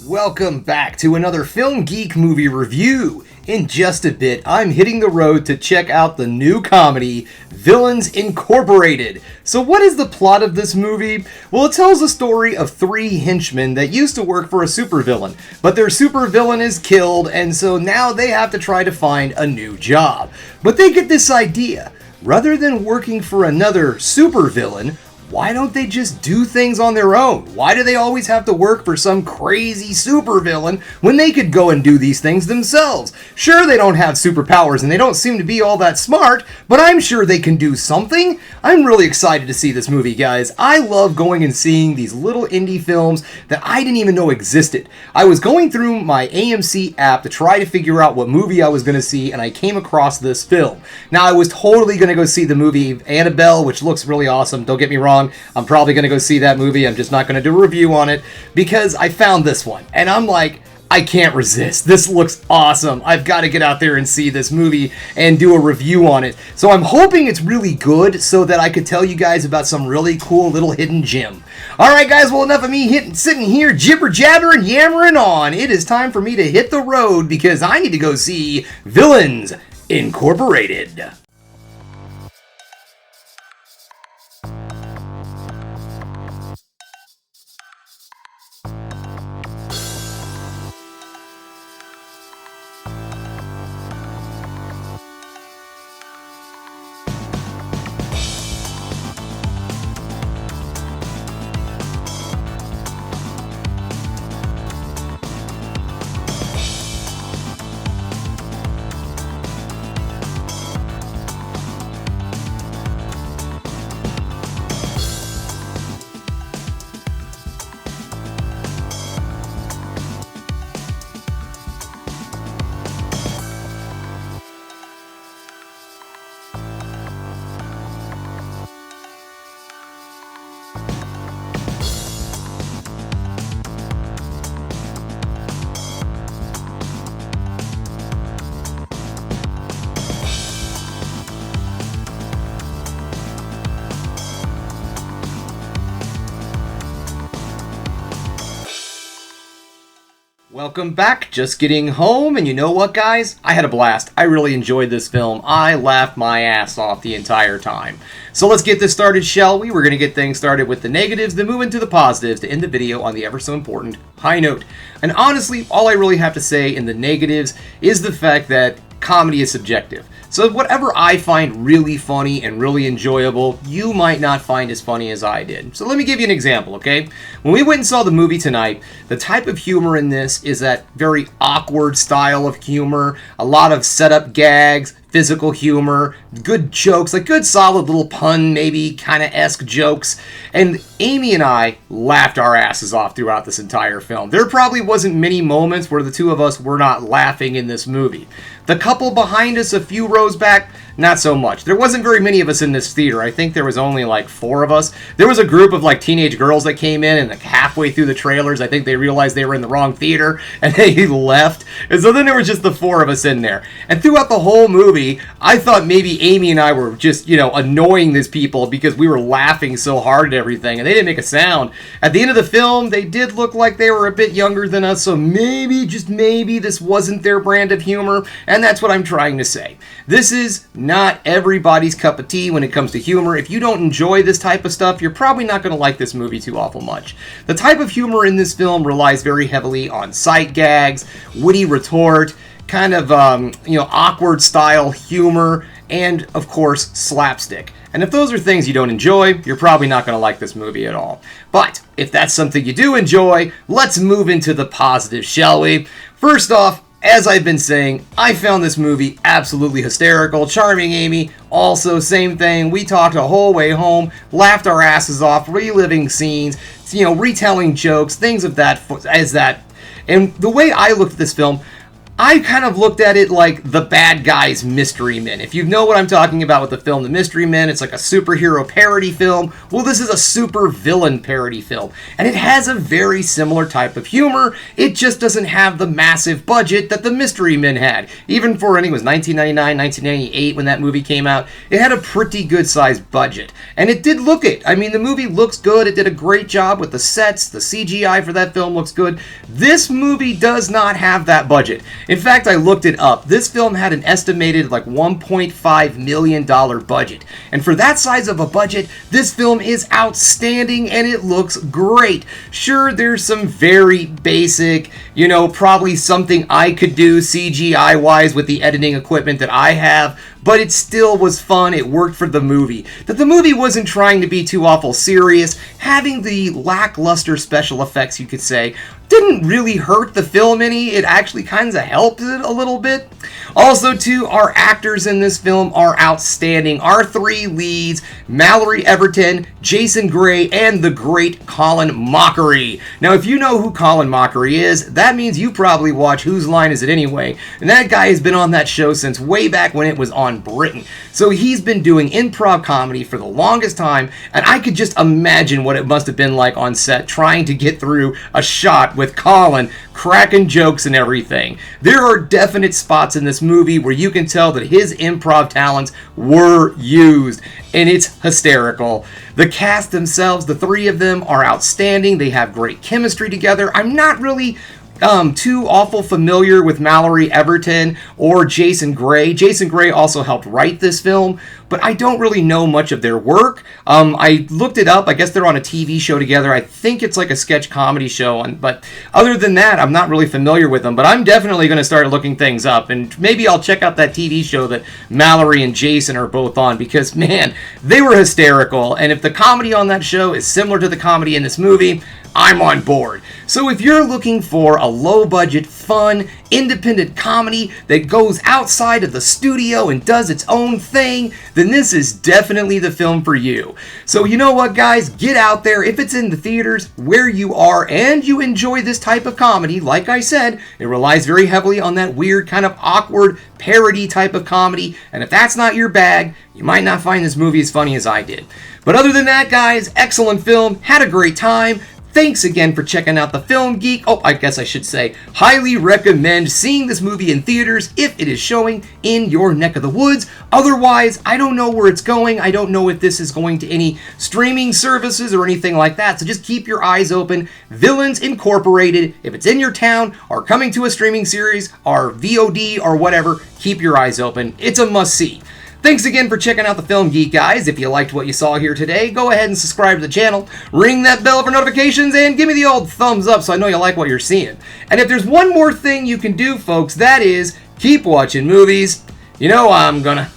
Welcome back to another Film Geek movie review. In just a bit, I'm hitting the road to check out the new comedy, Villains Incorporated. So what is the plot of this movie? Well, it tells the story of three henchmen that used to work for a supervillain, but their supervillain is killed, and so now they have to try to find a new job. But they get this idea. Rather than working for another supervillain, why don't they just do things on their own? Why do they always have to work for some crazy supervillain when they could go and do these things themselves? Sure, they don't have superpowers and they don't seem to be all that smart, but I'm sure they can do something. I'm really excited to see this movie, guys. I love going and seeing these little indie films that I didn't even know existed. I was going through my AMC app to try to figure out what movie I was going to see, and I came across this film. Now, I was totally going to go see the movie Annabelle, which looks really awesome. Don't get me wrong. I'm probably going to go see that movie. I'm just not going to do a review on it because I found this one and I'm like, I can't resist. This looks awesome. I've got to get out there and see this movie and do a review on it. So I'm hoping it's really good so that I could tell you guys about some really cool little hidden gem. Alright guys, well, enough of me sitting here jibber jabbering, yammering on. It is time for me to hit the road because I need to go see Villains Incorporated. Welcome back, just getting home, and you know what guys? I had a blast. I really enjoyed this film. I laughed my ass off the entire time. So let's get this started, shall we? We're going to get things started with the negatives, then move into the positives to end the video on the ever so important high note. And honestly, all I really have to say in the negatives is the fact that comedy is subjective. So whatever I find really funny and really enjoyable, you might not find as funny as I did. So let me give you an example, okay? When we went and saw the movie tonight, the type of humor in this is that very awkward style of humor, a lot of setup gags, physical humor, good jokes, like good solid little pun maybe kind of esque jokes. And Amy and I laughed our asses off throughout this entire film. There probably wasn't many moments where the two of us were not laughing in this movie. The couple behind us a few rows back, not so much. There wasn't very many of us in this theater. I think there was only like 4 of us. There was a group of like teenage girls that came in and like halfway through the trailers, I think they realized they were in the wrong theater and they left. And so then there was just the 4 of us in there. And throughout the whole movie, I thought maybe Amy and I were just, annoying these people because we were laughing so hard at everything and they didn't make a sound. At the end of the film, they did look like they were a bit younger than us, so maybe, just maybe, this wasn't their brand of humor, and that's what I'm trying to say. This is not everybody's cup of tea when it comes to humor. If you don't enjoy this type of stuff, you're probably not going to like this movie too awful much. The type of humor in this film relies very heavily on sight gags, witty retort, kind of, awkward style humor, and, of course, slapstick. And if those are things you don't enjoy, you're probably not going to like this movie at all. But if that's something you do enjoy, let's move into the positives, shall we? First off, as I've been saying, I found this movie absolutely hysterical. Charming Amy, also same thing. We talked a whole way home, laughed our asses off, reliving scenes, retelling jokes, things of that as that. And the way I looked at this film, I kind of looked at it like the bad guys Mystery Men. If you know what I'm talking about with the film The Mystery Men, it's like a superhero parody film. Well, this is a super villain parody film. And it has a very similar type of humor. It just doesn't have the massive budget that The Mystery Men had. Even for, I think it was 1999, 1998 when that movie came out, it had a pretty good sized budget. And it did look it. I mean, the movie looks good. It did a great job with the sets. The CGI for that film looks good. This movie does not have that budget. In fact, I looked it up. This film had an estimated like $1.5 million budget. And for that size of a budget, this film is outstanding and it looks great. Sure, there's some very basic, probably something I could do CGI-wise with the editing equipment that I have, but it still was fun. It worked for the movie. That the movie wasn't trying to be too awful serious. Having the lackluster special effects, you could say, didn't really hurt the film any. It actually kind of helped it a little bit. Also, too, our actors in this film are outstanding. Our three leads, Mallory Everton, Jason Gray, and the great Colin Mochrie. Now, if you know who Colin Mochrie is, that means you probably watch Whose Line Is It Anyway? And that guy has been on that show since way back when it was on Britain. So he's been doing improv comedy for the longest time, and I could just imagine what it must have been like on set trying to get through a shot with Colin cracking jokes and everything. There are definite spots in this movie where you can tell that his improv talents were used, and it's hysterical. The cast themselves, the three of them, are outstanding. They have great chemistry together. I'm not really too awful familiar with Mallory Everton or Jason Gray. Jason Gray also helped write this film, but I don't really know much of their work. I looked it up. I guess they're on a TV show together. I think it's like a sketch comedy show, but other than that, I'm not really familiar with them. But I'm definitely going to start looking things up, and maybe I'll check out that TV show that Mallory and Jason are both on, because, man, they were hysterical. And if the comedy on that show is similar to the comedy in this movie, I'm on board. So if you're looking for a low-budget, fun, independent comedy that goes outside of the studio and does its own thing, then this is definitely the film for you. So you know what, guys? Get out there. If it's in the theaters where you are and you enjoy this type of comedy, like I said, it relies very heavily on that weird, kind of awkward parody type of comedy, and if that's not your bag, you might not find this movie as funny as I did. But other than that, guys, excellent film. Had a great time. Thanks again for checking out the Film Geek. Oh, I guess I should say, highly recommend seeing this movie in theaters if it is showing in your neck of the woods. Otherwise, I don't know where it's going. I don't know if this is going to any streaming services or anything like that. So just keep your eyes open. Villains Incorporated, if it's in your town or coming to a streaming series or VOD or whatever, keep your eyes open. It's a must-see. Thanks again for checking out the Film Geek, guys. If you liked what you saw here today, go ahead and subscribe to the channel, ring that bell for notifications, and give me the old thumbs up so I know you like what you're seeing. And if there's one more thing you can do, folks, that is keep watching movies. You know I'm gonna.